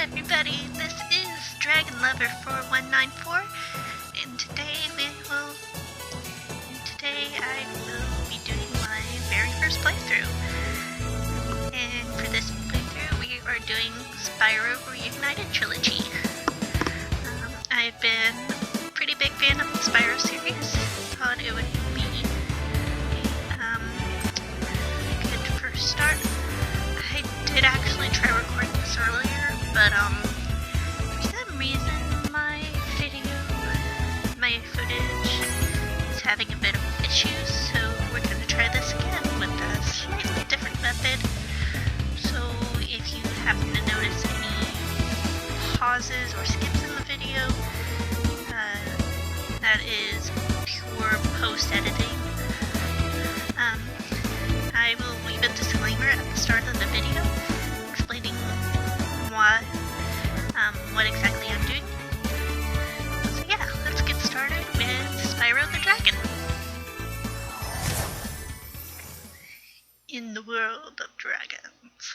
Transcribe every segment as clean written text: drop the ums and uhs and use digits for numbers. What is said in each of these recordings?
everybody, this is Dragon Lover 4194, and today I will be doing my very first playthrough. And for this playthrough, we are doing Spyro Reignited Trilogy. I've been a pretty big fan of the Spyro series. Thought it would be a good first start. I did actually try recording this earlier, but for some reason my footage is having a bit of issues, so we're going to try this again with a slightly different method. So if you happen to notice any pauses or skips in the video, that is pure post-editing. I will leave a disclaimer at the start of the video explaining what exactly I'm doing. So yeah, let's get started with Spyro the Dragon. In the world of dragons.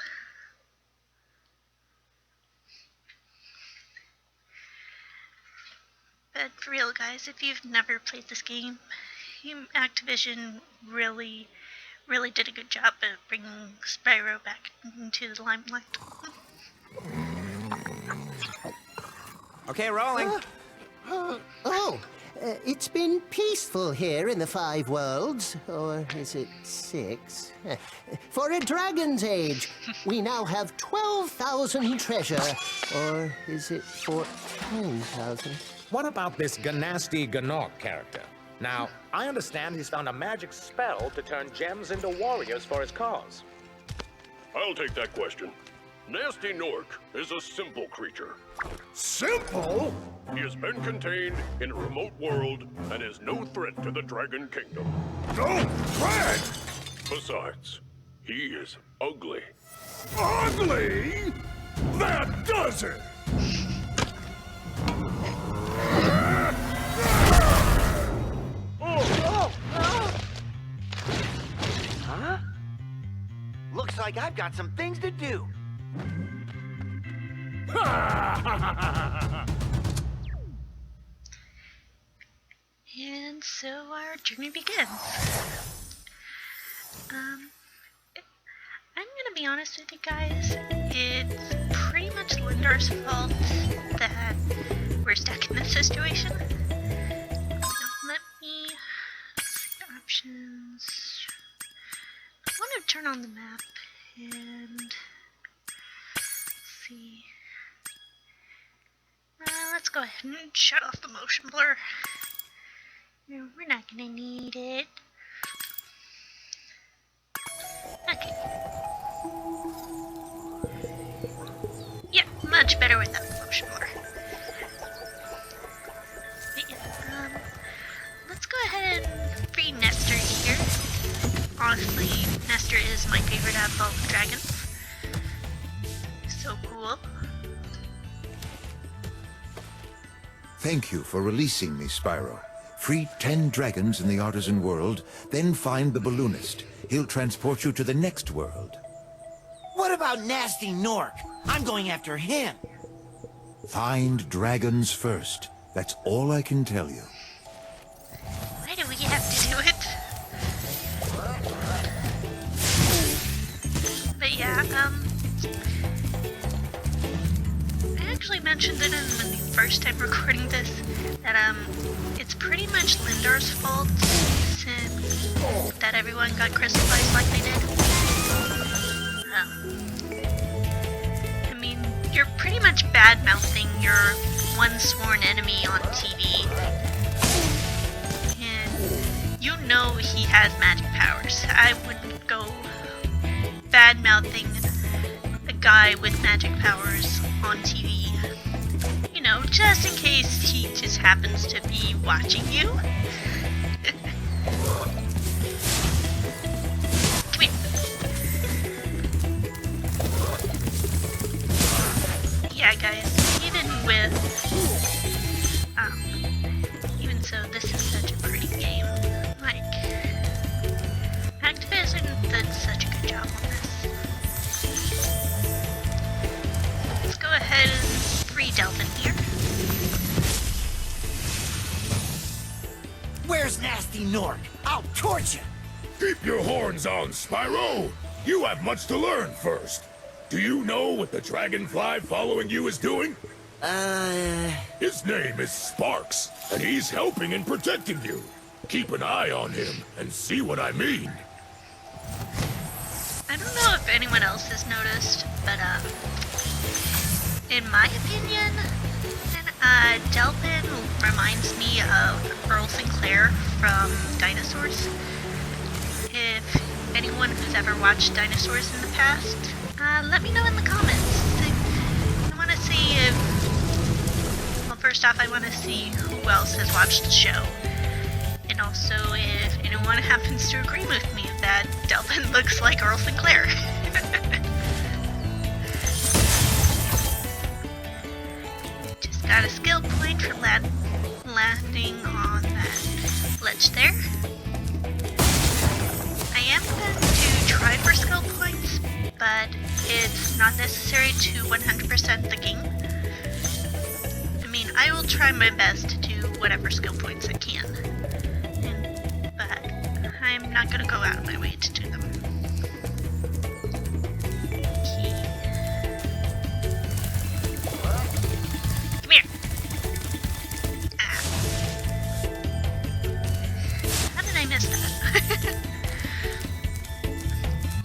But for real guys, if you've never played this game, Activision really did a good job of bringing Spyro back into the limelight. Okay, rolling. It's been peaceful here in the 5 worlds, or is it 6? For a dragon's age, we now have 12,000 treasure, or is it 14,000? What about this Ganasty Gnorc character? Now, I understand he's found a magic spell to turn gems into warriors for his cause. I'll take that question. Nasty Gnorc is a simple creature. Simple? He has been contained in a remote world and is no threat to the Dragon Kingdom. No threat? Besides, he is ugly. Ugly? That does it! Huh? Looks like I've got some things to do. And so our journey begins. I'm gonna be honest with you guys, it's pretty much Lindar's fault that we're stuck in this situation. Let me see options. I want to turn on the map and see. Let's go ahead and shut off the motion blur. We're not gonna need it. Okay. Yeah, much better without the motion blur. But yeah, let's go ahead and free Nestor here. Honestly, Nestor is my favorite out of all the dragons. So cool. Thank you for releasing me, Spyro. Free 10 dragons in the artisan world, then find the balloonist. He'll transport you to the next world. What about Nasty Gnorc? I'm going after him. Find dragons first. That's all I can tell you. Why do we have to do it? But yeah, I actually mentioned it in the first time recording this, that it's pretty much Lindar's fault since that everyone got crystallized like they did. I mean, you're pretty much bad-mouthing your one sworn enemy on TV. And you know he has magic powers. I wouldn't go bad-mouthing a guy with magic powers on TV. You know, just in case he just happens to be watching you. Come here. Yeah, guys, even so, this is such a pretty game. Like, Activision did such a good job on this. Let's go ahead and sneaky Nork. I'll torch you. Keep your horns on, Spyro. You have much to learn first. Do you know what the dragonfly following you is doing? His name is Sparks, and he's helping and protecting you. Keep an eye on him and see what I mean. I don't know if anyone else has noticed, but in my opinion, Delphin reminds me of Earl Sinclair from Dinosaurs. If anyone who's ever watched Dinosaurs in the past, let me know in the comments. I want to see if... Well, first off, I want to see who else has watched the show. And also if anyone happens to agree with me that Delphin looks like Earl Sinclair. Just got a skill point for landing on that ledge there. I am going to try for skill points, but it's not necessary to 100% the game. I mean, I will try my best to do whatever skill points I can. But I'm not going to go out of my way to do them. Okay. Come here. Ah. How did I miss that?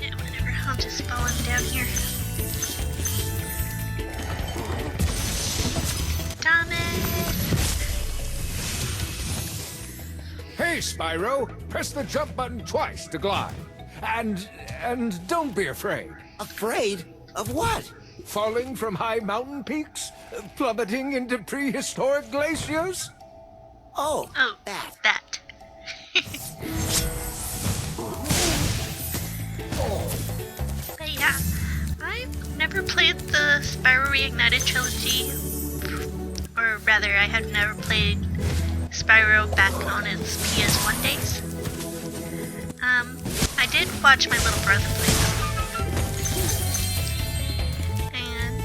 Yeah, whatever. I'll just follow him down here. Damn it. Hey, Spyro, press the jump button twice to glide. And don't be afraid. Afraid? Of what? Falling from high mountain peaks? Plummeting into prehistoric glaciers? Oh, Oh, that. that. But yeah, I've never played the Spyro Reignited Trilogy. Or rather, I have never played Spyro back on its PS1 days. I did watch my little brother play them. And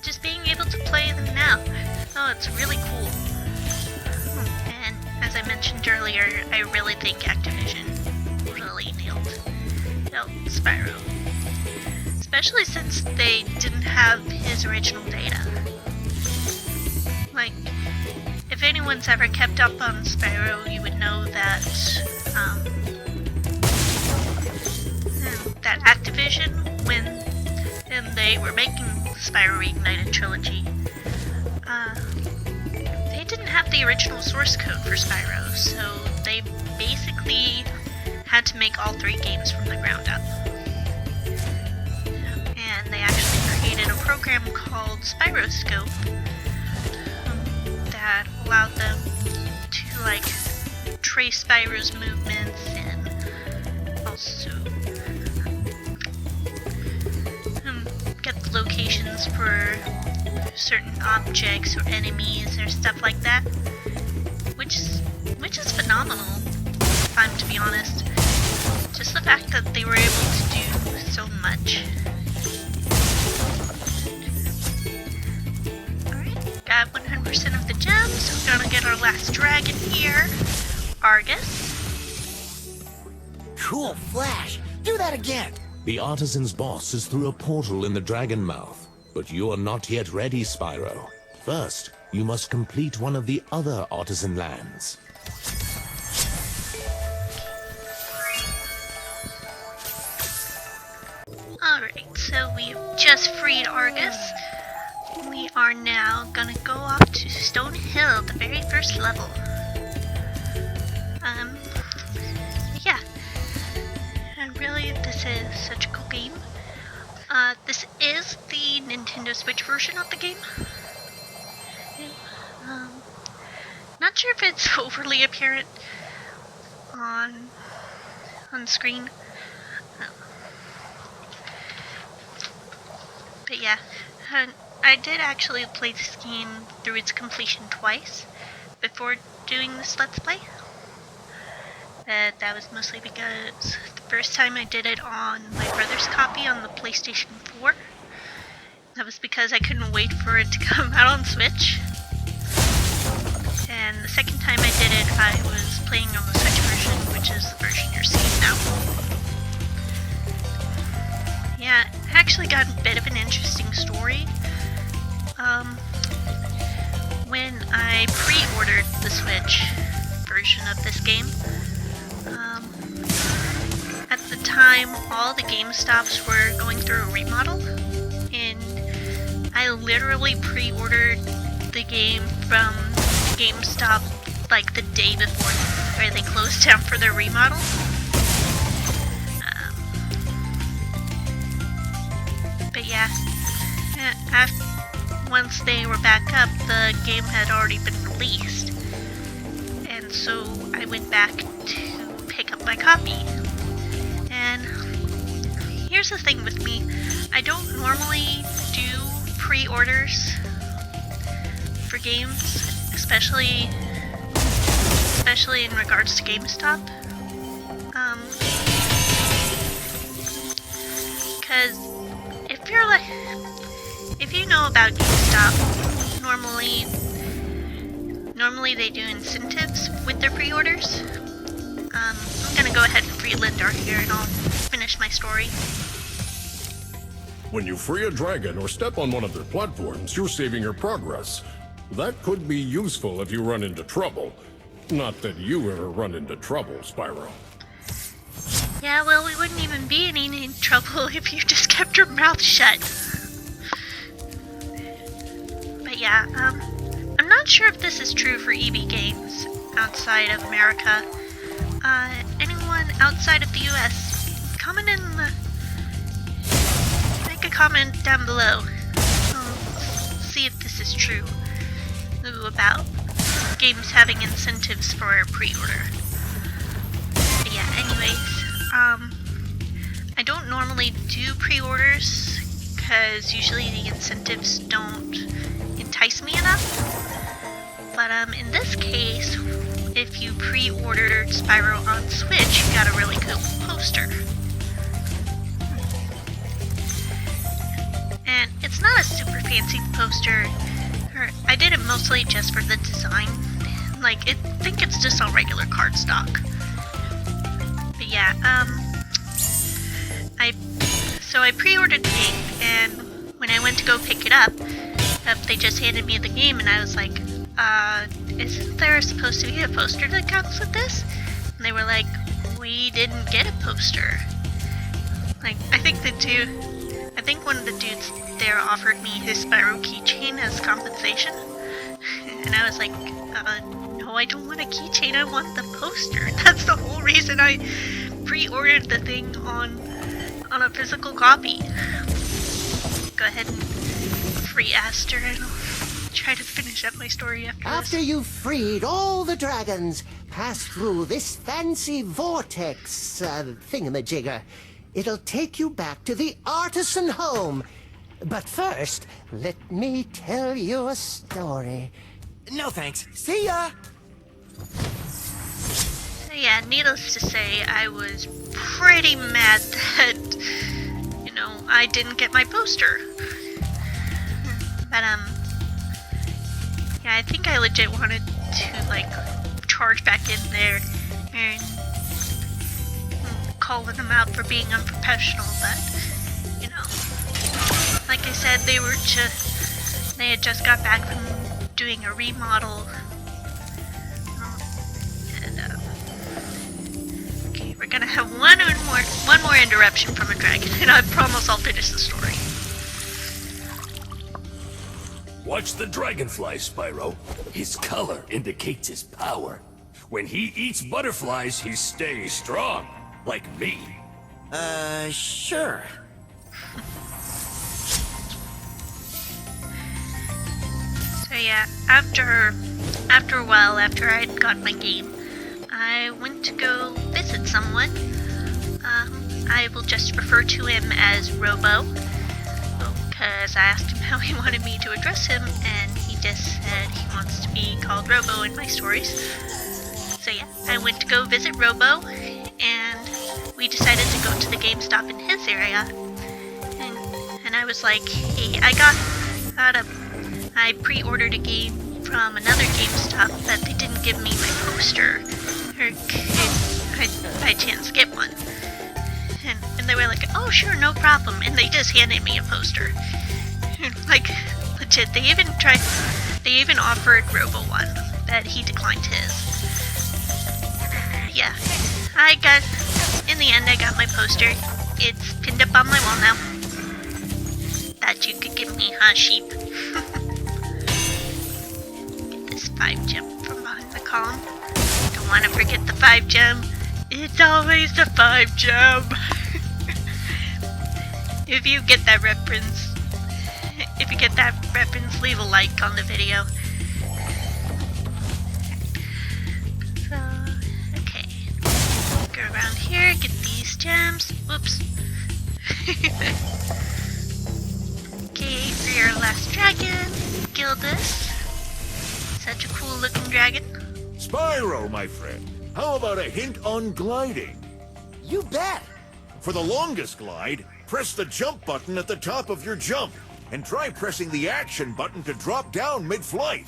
just being able to play them now, oh, it's really cool. And as I mentioned earlier, I really think Activision really nailed Spyro. Especially since they didn't have his original data. Like, if anyone's ever kept up on Spyro, you would know that, that Activision, when they were making Spyro Reignited Trilogy, they didn't have the original source code for Spyro, so they basically had to make all 3 games from the ground up. And they actually created a program called Spyroscope, that allowed them to, like, trace Spyro's movements and also get the locations for certain objects or enemies or stuff like that, which is phenomenal, if I'm to be honest. Just the fact that they were able to do so much. Alright, got 100% of the gems. We're gonna get our last dragon here, Argus. Cool flash. Do that again. The artisan's boss is through a portal in the dragon mouth, but you are not yet ready, Spyro. First, you must complete one of the other artisan lands. Alright, so we've just freed Argus. We are now gonna go off to Stone Hill, the very first level. Yeah. And really, this is such a cool game. This is the Nintendo Switch version of the game. Not sure if it's overly apparent on screen. But yeah, I did actually play this game through its completion twice before doing this Let's Play. That was mostly because the first time I did it on my brother's copy on the PlayStation 4. That was because I couldn't wait for it to come out on Switch. And and the second time I did it, I was playing on the Switch version, which is the version you're seeing now. Yeah, it actually got a bit of an interesting story. When I pre-ordered the Switch version of this game, at the time all the GameStops were going through a remodel, and I literally pre-ordered the game from GameStop like the day before, where they closed down for their remodel. But yeah, once they were back up, the game had already been released, and so I went back to pick up my copy. And here's the thing with me, I don't normally do pre-orders for games, especially in regards to GameStop. Because if you know about GameStop, normally they do incentives with their pre-orders. I'm gonna go ahead and free Lindar here, and I'll finish my story. When you free a dragon or step on one of their platforms, you're saving your progress. That could be useful if you run into trouble. Not that you ever run into trouble, Spyro. Yeah, well, we wouldn't even be in any trouble if you just kept your mouth shut. But yeah, I'm not sure if this is true for EB Games outside of America. Anyone outside of the US, make a comment down below. See if this is true. About games having incentives for pre-order. But yeah, anyways, I don't normally do pre-orders because usually the incentives don't entice me enough. But in this case, if you pre-ordered Spyro on Switch, you got a really cool poster. And it's not a super fancy poster. I did it mostly just for the design. I think it's just on regular cardstock. But yeah, I pre-ordered the game, and when I went to go pick it up, they just handed me the game, and I was like, isn't there supposed to be a poster that comes with this? And they were like, we didn't get a poster. I think one of the dudes there offered me his Spyro keychain as compensation. And I was like, no, I don't want a keychain, I want the poster. That's the whole reason I pre-ordered the thing on a physical copy. Go ahead and free Aster, and I'll try to finish up my story after this. After you've freed all the dragons, pass through this fancy vortex thingamajigger. It'll take you back to the artisan home. But first, let me tell you a story. No thanks. See ya! So yeah, needless to say, I was pretty mad that, I didn't get my poster. But, yeah, I think I legit wanted to, charge back in there and calling them out for being unprofessional, but, like I said, they had just got back from doing a remodel, and, okay, we're gonna have one more interruption from a dragon, and I promise I'll finish the story. Watch the dragonfly, Spyro. His color indicates his power. When he eats butterflies, he stays strong. Like me. Sure. So yeah, after a while, after I'd gotten my game, I went to go visit someone. I will just refer to him as Robo, because I asked him how he wanted me to address him, and he just said he wants to be called Robo in my stories. So yeah, I went to go visit Robo, and we decided to go to the GameStop in his area. And I was like, hey, I pre-ordered a game from another GameStop that they didn't give me my poster, or I by chance get one. And they were like, oh sure, no problem, and they just handed me a poster. Like, legit, they even offered Robo one, but he declined his. Yeah, in the end I got my poster. It's pinned up on my wall now. That you could give me, huh, sheep? Get this 5 gem from behind the column. Don't want to forget the 5 gem. It's always the 5 gem. If you get that reference, leave a like on the video. So, okay. Go around here, get these gems. Whoops. Okay, for your last dragon, Gildas. Such a cool looking dragon. Spyro, my friend, how about a hint on gliding? You bet. For the longest glide, press the jump button at the top of your jump, and try pressing the action button to drop down mid-flight.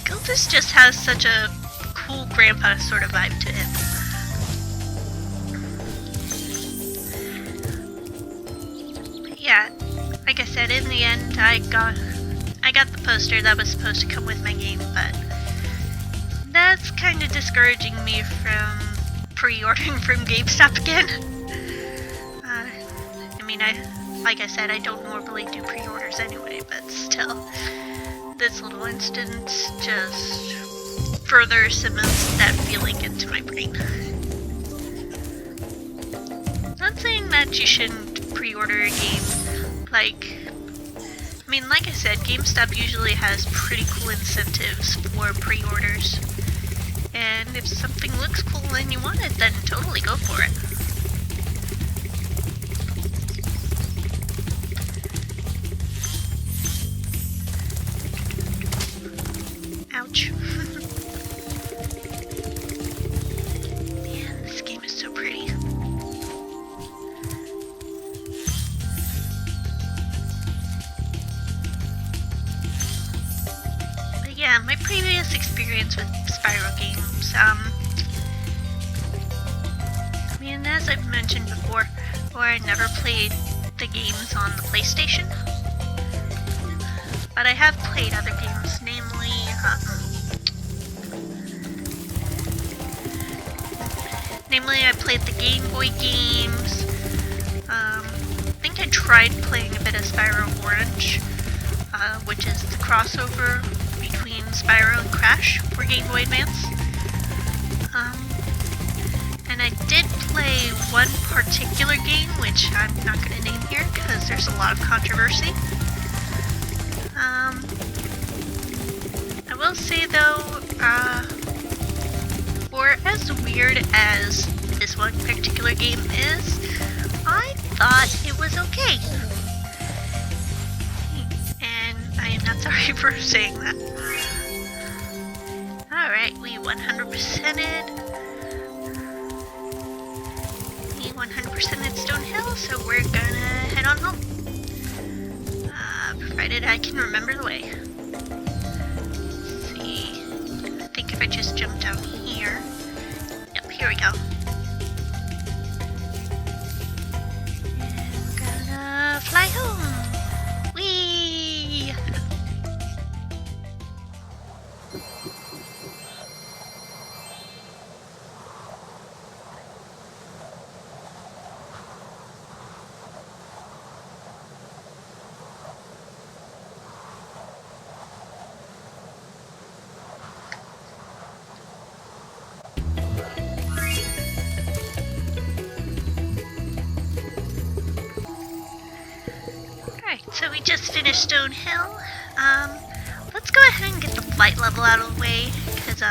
Gildas just has such a cool grandpa sort of vibe to him. Yeah, like I said, in the end, I got the poster that was supposed to come with my game, but that's kind of discouraging me from pre-ordering from GameStop again. Like I said, I don't normally do pre-orders anyway, but still, this little instance just further cements that feeling into my brain. Not saying that you shouldn't pre-order a game, like I said, GameStop usually has pretty cool incentives for pre-orders. And if something looks cool and you want it, then totally go for it. Ouch. Man, this game is so pretty. Yeah, my previous experience with Spyro games, as I've mentioned before, I never played the games on the PlayStation, but I have played other games, namely, I played the Game Boy games. I think I tried playing a bit of Spyro Orange, which is the crossover between Spyro and Crash for Game Boy Advance. And I did play one particular game, which I'm not going to name here because there's a lot of controversy. I will say though, for as weird as this one particular game is, I thought it was okay. And I am not sorry for saying that. Alright, we 100%ed. We 100%ed Stone Hill, so we're gonna head on home. Provided I can remember the way. Let's see. I think if I just jump down here. Yep, here we go. And we're gonna fly home. Whee! So we just finished Stone Hill. Let's go ahead and get the flight level out of the way, because,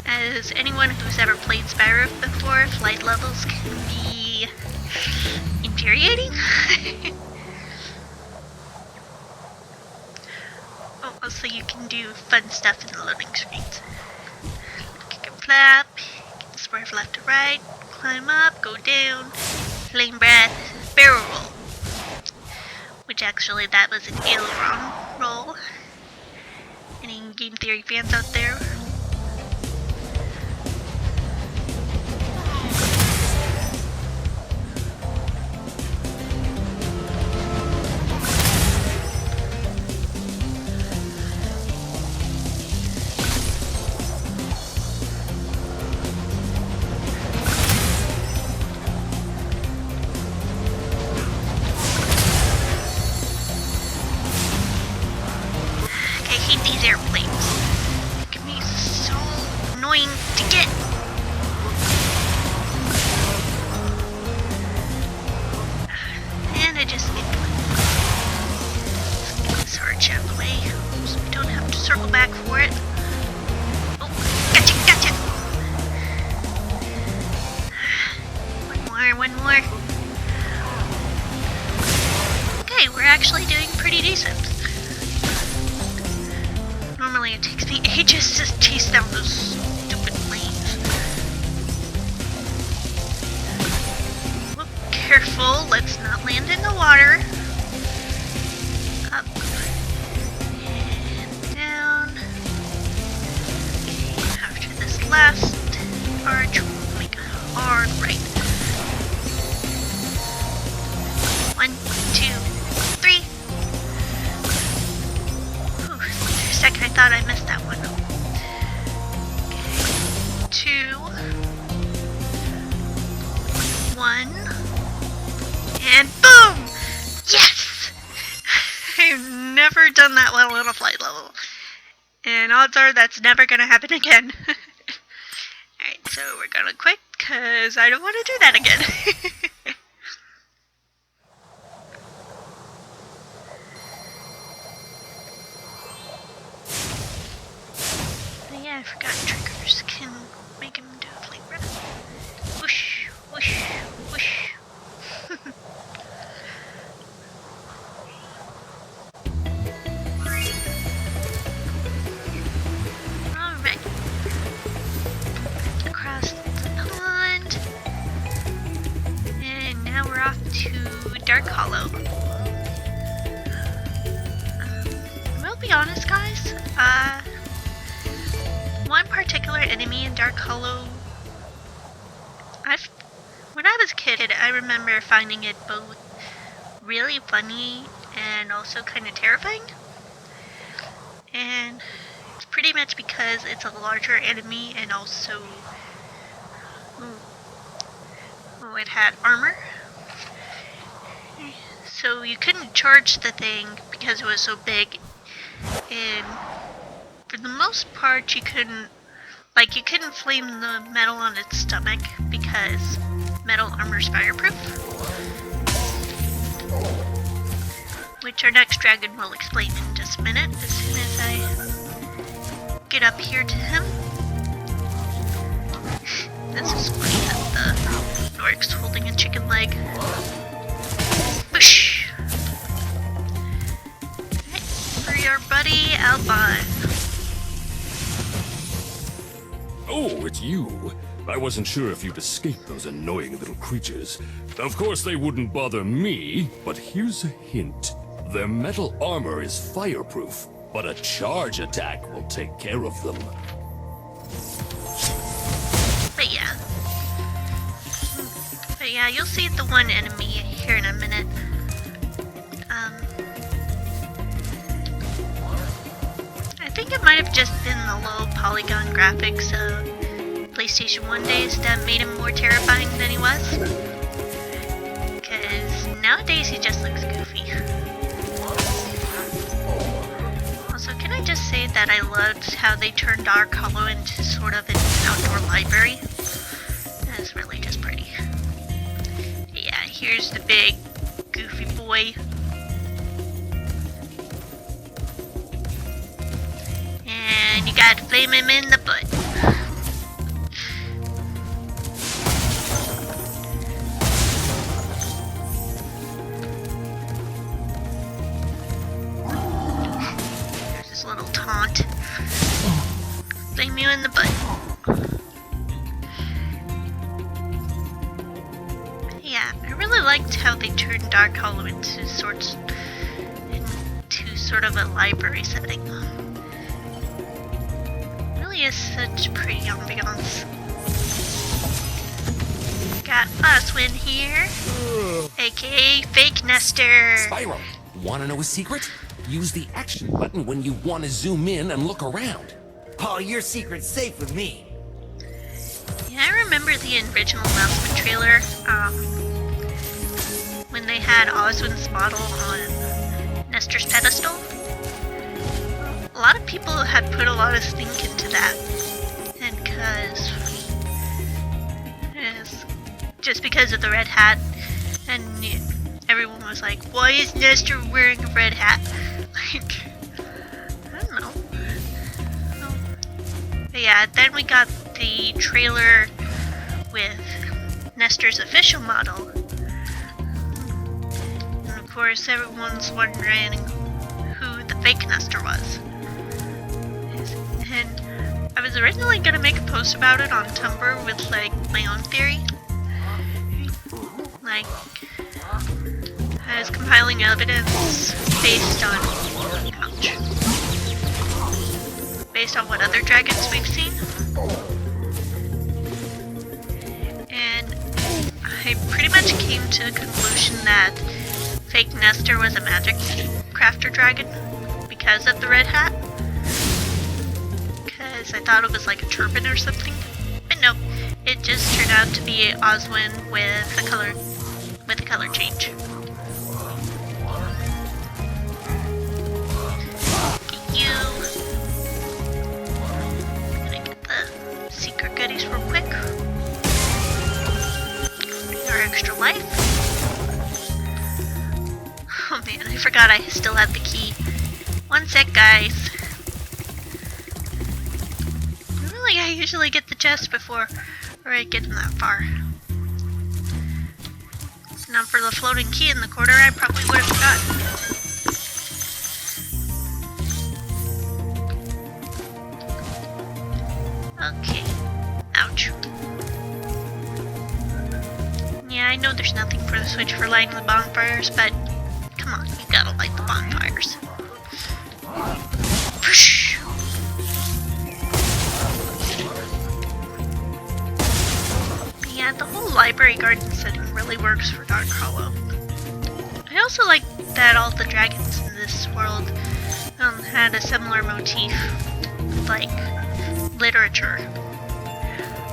as anyone who's ever played Spyro before, flight levels can be infuriating. Oh, also you can do fun stuff in the loading screens. Kick and flap, swerve left to right, climb up, go down, flame breath, barrel roll. Which actually, that was an aileron roll. Any game theory fans out there? I hate these airplanes. It can be so annoying to get. And I just get this arch out of the way so we don't have to circle back for it. Oh, gotcha, gotcha. One more. Okay, we're actually doing pretty decent. Normally it takes me ages to chase down those stupid planes. Whoop, careful, let's not land in the water. Up. And down. Okay, after this last arch, we'll make a hard right. 1, 2, 3. Whew, for a second I thought I missed that one. Okay. 2. 1. And boom! Yes! I've never done that well on a flight level. And odds are that's never gonna happen again. Alright, so we're gonna quit because I don't want to do that again. Yeah, I forgot triggers can make him do a flavor. Whoosh, whoosh, whoosh. Alright. Across the pond. And now we're off to Dark Hollow. We'll be honest, guys. One particular enemy in Dark Hollow, when I was a kid, I remember finding it both really funny and also kind of terrifying. And it's pretty much because it's a larger enemy and also it had armor. So you couldn't charge the thing because it was so big, and for the most part, you couldn't flame the metal on its stomach because metal armor's fireproof. Which our next dragon will explain in just a minute, as soon as I get up here to him. This is funny that the Noric's holding a chicken leg. Whoosh! Right, for your buddy Albon. Oh, it's you. I wasn't sure if you'd escaped those annoying little creatures. Of course they wouldn't bother me, but here's a hint. Their metal armor is fireproof, but a charge attack will take care of them. But yeah, you'll see the one enemy here in a minute. I think it might have just been the low polygon graphics of PlayStation 1 days that made him more terrifying than he was. Because nowadays he just looks goofy. Also, can I just say that I loved how they turned Dark Hollow into sort of an outdoor library? That is really just pretty. Yeah, here's the big goofy boy. And you gotta flame him in the butt. There's this little taunt. Flame you in the butt. Yeah, I really liked how they turned Dark Hollow into sorts sort of a library setting. Really is such pretty ambiance. Got Oswin here, aka Fake Nestor. Spyro, wanna know a secret? Use the action button when you want to zoom in and look around. Oh, your secret's safe with me. Yeah, I remember the original announcement trailer, when they had Oswin's model on Nestor's pedestal. A lot of people had put a lot of think into that, and just because of the red hat, and everyone was like, why is Nestor wearing a red hat? Like, I don't know. But yeah, then we got the trailer with Nestor's official model. And of course, everyone's wondering who the fake Nestor was. And I was originally gonna make a post about it on Tumblr with like my own theory. Like, I was compiling evidence based on what other dragons we've seen. And I pretty much came to the conclusion that Fake Nestor was a magic crafter dragon because of the red hat. Because I thought it was like a turban or something. But nope, it just turned out to be Oswin with a color change. You. Gonna get the secret goodies real quick. Our extra life. Oh man, I forgot I still have the key. One sec, guys. Really, I usually get the chest before I get them that far. Now for the floating key in the corner, I probably would have forgotten. Okay. Ouch. Yeah, I know there's nothing for the switch for lighting the bonfires, but come on, you gotta light the bonfires. Whoosh. Yeah, the whole library garden setting really works for Dark Hollow. I also like that all the dragons in this world had a similar motif, like literature.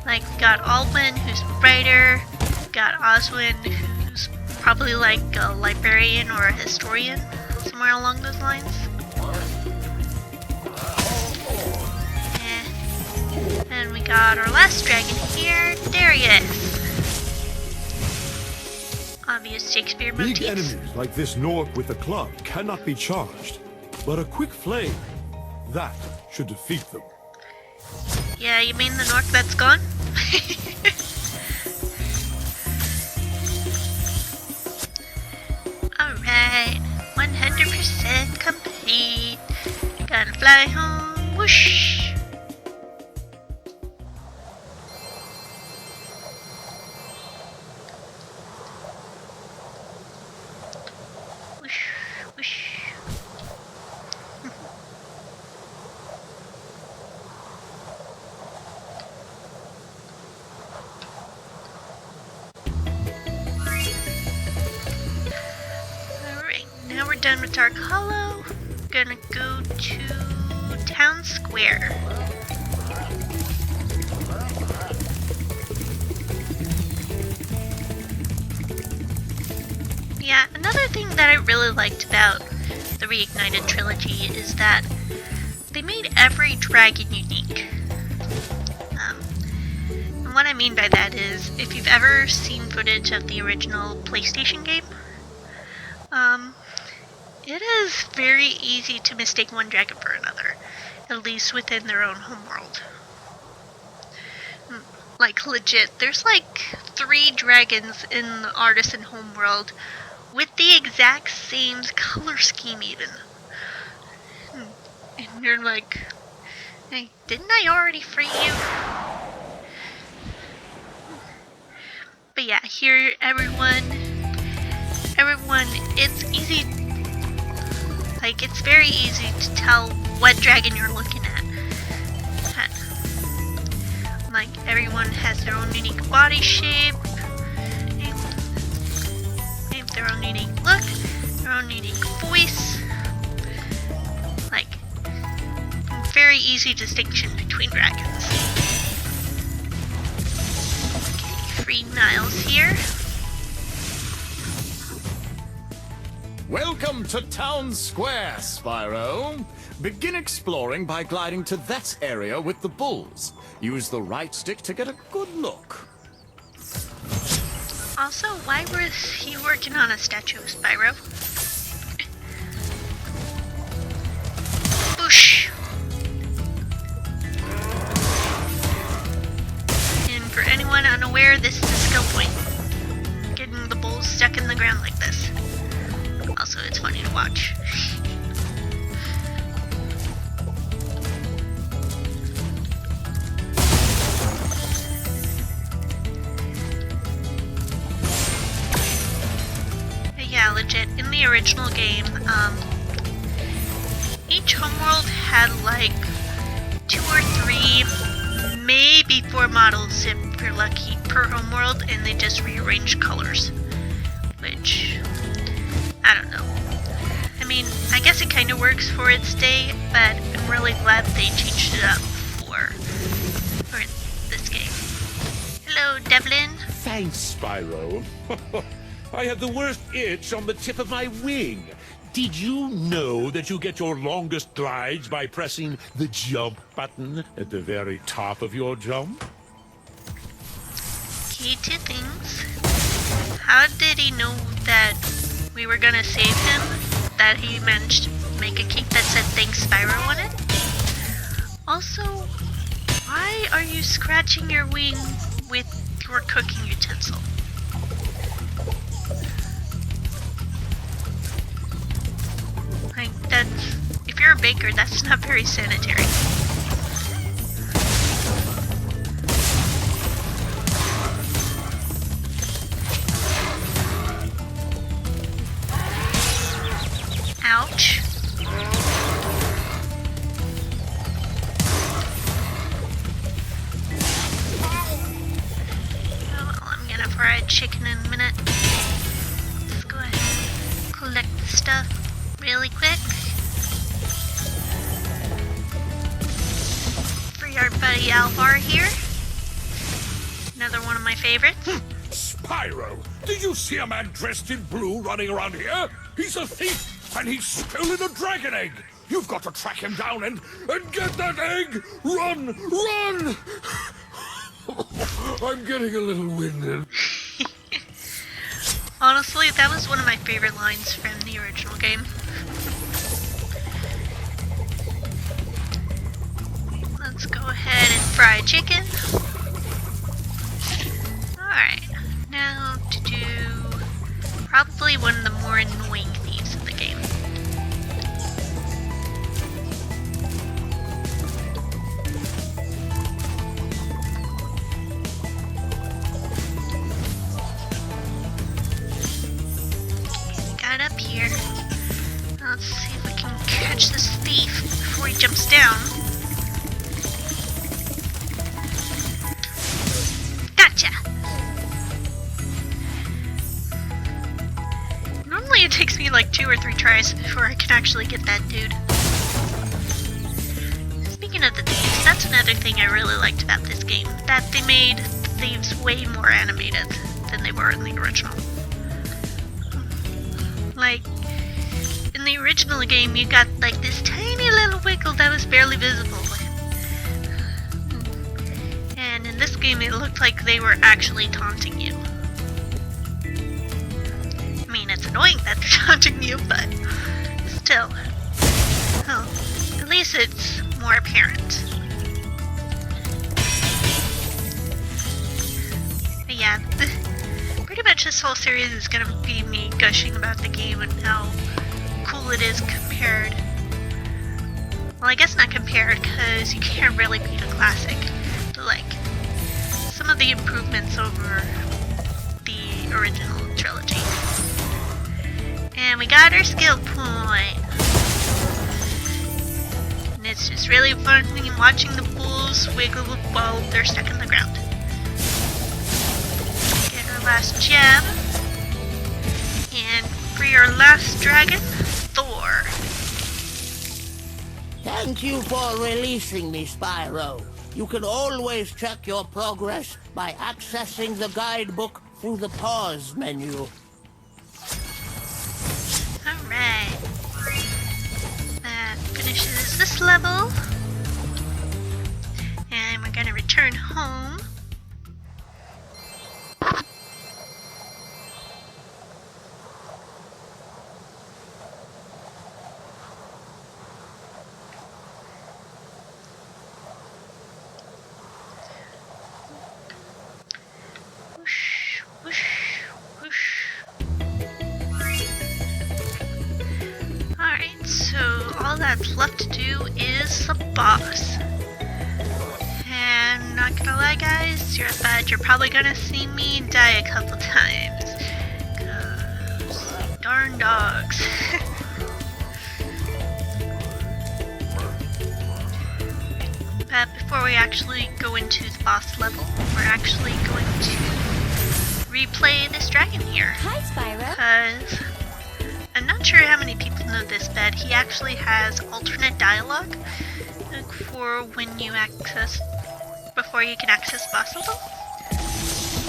Like, we got Alwyn, who's a writer, we got Oswin, who's probably like a librarian or a historian, somewhere along those lines. And we got our last dragon here, Darius. Obvious Shakespeare motifs. Big enemies like this Nork with a club cannot be charged, but a quick flame, that should defeat them. Yeah, you mean the Nork that's gone? Alright, 100% complete. Gotta fly home, whoosh. Now we're done with Dark Hollow. Gonna go to Town Square. Yeah, another thing that I really liked about the Reignited Trilogy is that they made every dragon unique. And what I mean by that is, if you've ever seen footage of the original PlayStation game, it is very easy to mistake one dragon for another, at least within their own homeworld. Like, legit, there's like 3 dragons in the Artisan homeworld with the exact same color scheme even. And you're like, hey, didn't I already free you? But yeah, here everyone, it's easy. Like, it's very easy to tell what dragon you're looking at. Like, everyone has their own unique body shape, their own unique look, their own unique voice. Like, very easy distinction between dragons. Okay, free Niles here. Welcome to Town Square, Spyro. Begin exploring by gliding to that area with the bulls. Use the right stick to get a good look. Also, why was he working on a statue of Spyro? Boosh! And for anyone unaware, this is a skill point. Getting the bulls stuck in the ground like this. Also, it's funny to watch. Yeah, legit. In the original game, each homeworld had like 2 or 3, maybe 4 models if you're lucky per homeworld, and they just rearranged colors. Which, I don't know. I mean, I guess it kind of works for its day, but I'm really glad they changed it up for this game. Hello, Devlin. Thanks, Spyro. I have the worst itch on the tip of my wing. Did you know that you get your longest glides by pressing the jump button at the very top of your jump? Okay, 2 things. How did he know that we were gonna save him? That he managed to make a cake that said thanks Spyro on it? Also, why are you scratching your wing with your cooking utensil? Like, that's, if you're a baker, that's not very sanitary. Ouch. Well, I'm gonna fry a chicken in a minute. Let's go ahead and collect the stuff really quick. Free our buddy Alvar here. Another one of my favorites. Spyro, did you see a man dressed in blue running around here? He's a thief, and he's stolen a dragon egg. You've got to track him down and get that egg. Run, run! I'm getting a little winded. Honestly, that was one of my favorite lines from the original game. Let's go ahead and fry chicken. Alright, now to do probably one of the more annoying thieves in the game. Got up here. Let's see if we can catch this thief before he jumps down. Gotcha! Normally it takes me like 2 or 3 tries before I can actually get that dude. Speaking of the thieves, that's another thing I really liked about this game. That they made the thieves way more animated than they were in the original. Like, in the original game you got like this tiny little wiggle that was barely visible. And in this game it looked like they were actually taunting you. I mean, it's annoying that they're taunting you, but still. Well, at least it's more apparent. But yeah, pretty much this whole series is gonna be me gushing about the game and how cool it is compared. Well, I guess not compared, because you can't really beat a classic. But like, some of the improvements over the original trilogy. And we got our skill point. It's just really fun watching the bulls wiggle while they're stuck in the ground. Get our last gem. And free our last dragon, Thor. Thank you for releasing me, Spyro. You can always check your progress by accessing the guidebook through the pause menu. Alright. That finishes this level. And we're gonna return home. Whoosh, whoosh, whoosh. Alright, so all that's left to do is the boss. And not gonna lie guys, you're probably gonna see me die a couple times. 'Cause darn dogs. But before we actually go into the boss level, we're actually going to replay this dragon here. Hi, Spyro. Because I'm not sure how many people know this, but he actually has alternate dialogue for when you before you can access the boss level.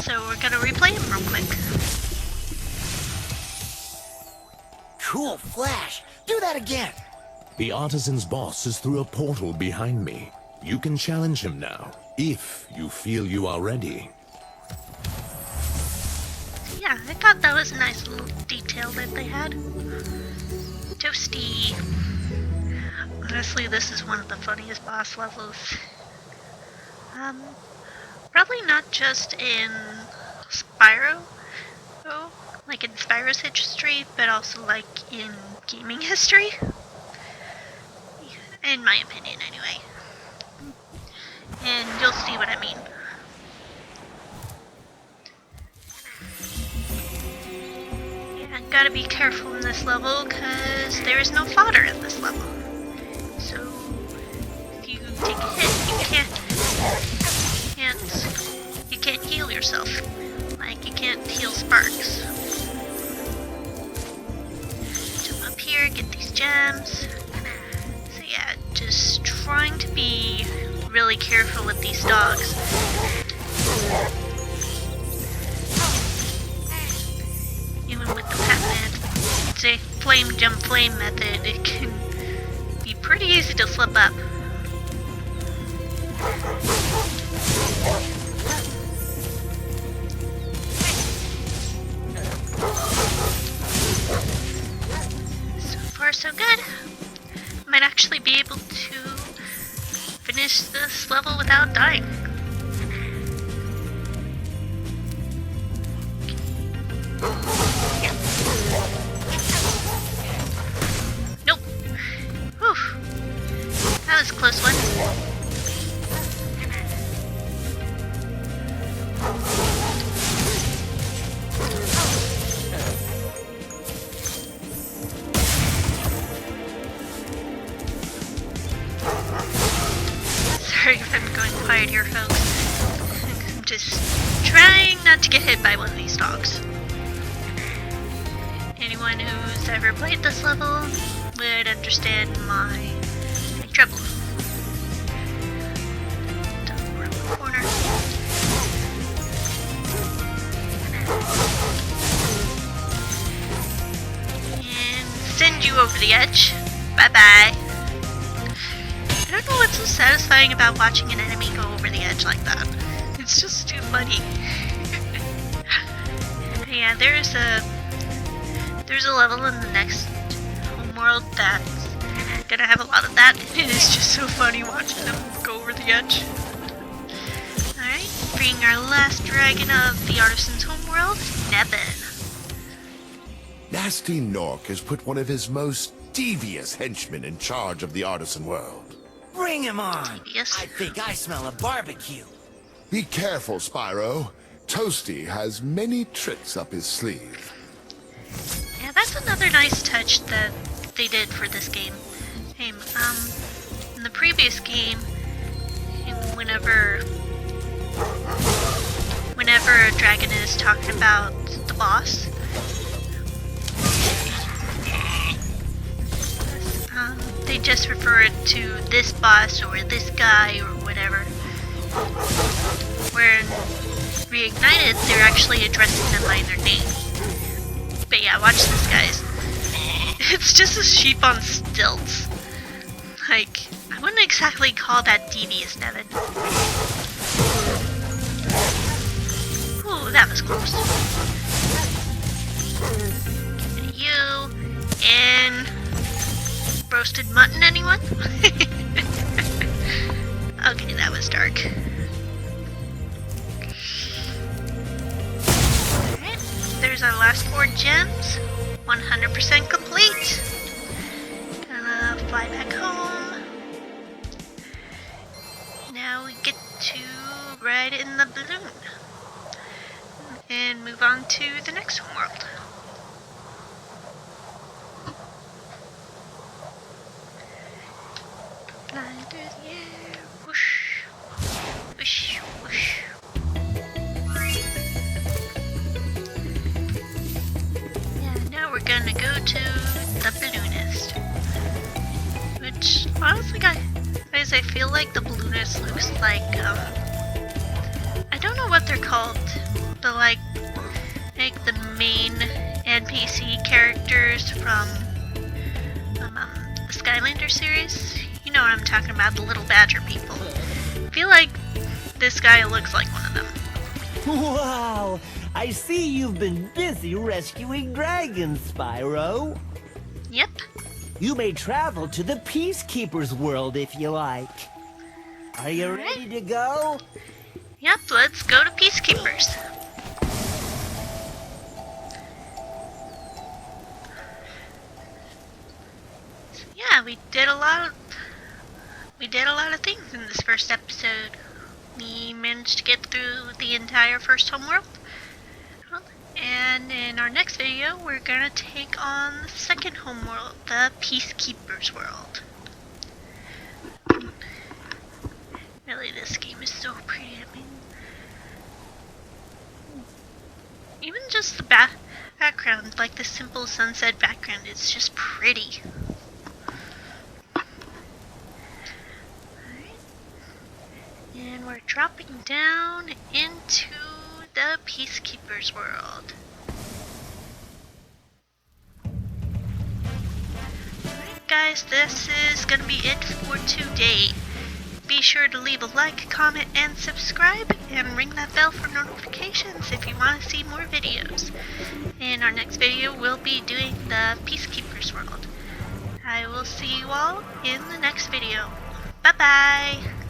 So we're gonna replay him real quick. Cool flash. Do that again. The artisan's boss is through a portal behind me. You can challenge him now, if you feel you are ready. Yeah, I thought that was a nice little detail that they had. Toasty. Honestly, this is one of the funniest boss levels. Probably not just in Spyro, like in Spyro's history, but also like in gaming history. In my opinion, anyway. And you'll see what I mean. Yeah, gotta be careful in this level, because there is no fodder in this level. So, if you take a hit, you can't heal yourself. Like, you can't heal Sparks. Jump up here, get these gems. So yeah, just trying to be really careful with these dogs. Even with the flame jump flame method, it can be pretty easy to slip up. So far so good. Might actually be able to finish this level without dying. Nope. Whew. That was a close one. Sorry if I'm going quiet here, folks. I'm just trying not to get hit by one of these dogs. Anyone who's ever played this level would understand my trouble. Down around the corner. And send you over the edge. Bye-bye. I don't know what's so satisfying about watching an enemy go over the edge like that. It's just too funny. Yeah, there's a level in the next homeworld that's gonna have a lot of that. It is just so funny watching them go over the edge. Alright, bringing our last dragon of the Artisan's homeworld, Nebin. Nasty Nork has put one of his most devious henchmen in charge of the Artisan world. Bring him on. Yes. I think I smell a barbecue. Be careful, Spyro. Toasty has many tricks up his sleeve. Yeah, that's another nice touch that they did for this game. Hey, in the previous game, whenever a dragon is talking about the boss, they just refer it to this boss or this guy or whatever. Where in Reignited, they're actually addressing them by their name. But yeah, watch this, guys. It's just a sheep on stilts. Like, I wouldn't exactly call that devious, Devin. Ooh, that was close. You and roasted mutton, anyone? Okay, that was dark. Alright, there's our last 4 gems. 100% complete. Gonna fly back home. Now we get to ride in the balloon and move on to the next homeworld. Flying through the air, whoosh, whoosh, whoosh. Yeah, now we're gonna go to the balloonist. Which, honestly, guys, I feel like the balloonist looks like, I don't know what they're called, but like the main NPC characters from the Skylander series. You know what I'm talking about, the little badger people. I feel like this guy looks like one of them. Wow! I see you've been busy rescuing dragons, Spyro. Yep. You may travel to the Peacekeeper's world if you like. Are you ready to go? Yep, let's go to Peacekeepers. So yeah, we did a lot of things in this first episode. We managed to get through the entire first homeworld. And in our next video, we're gonna take on the second homeworld, the Peacekeepers world. Really, this game is so pretty. I mean, even just the background, like the simple sunset background, is just pretty. Alright. And we're dropping down into the Peacekeepers world. Alright guys, this is gonna be it for today. Be sure to leave a like, comment, and subscribe, and ring that bell for notifications if you want to see more videos. In our next video, we'll be doing the Peacekeepers world. I will see you all in the next video. Bye bye!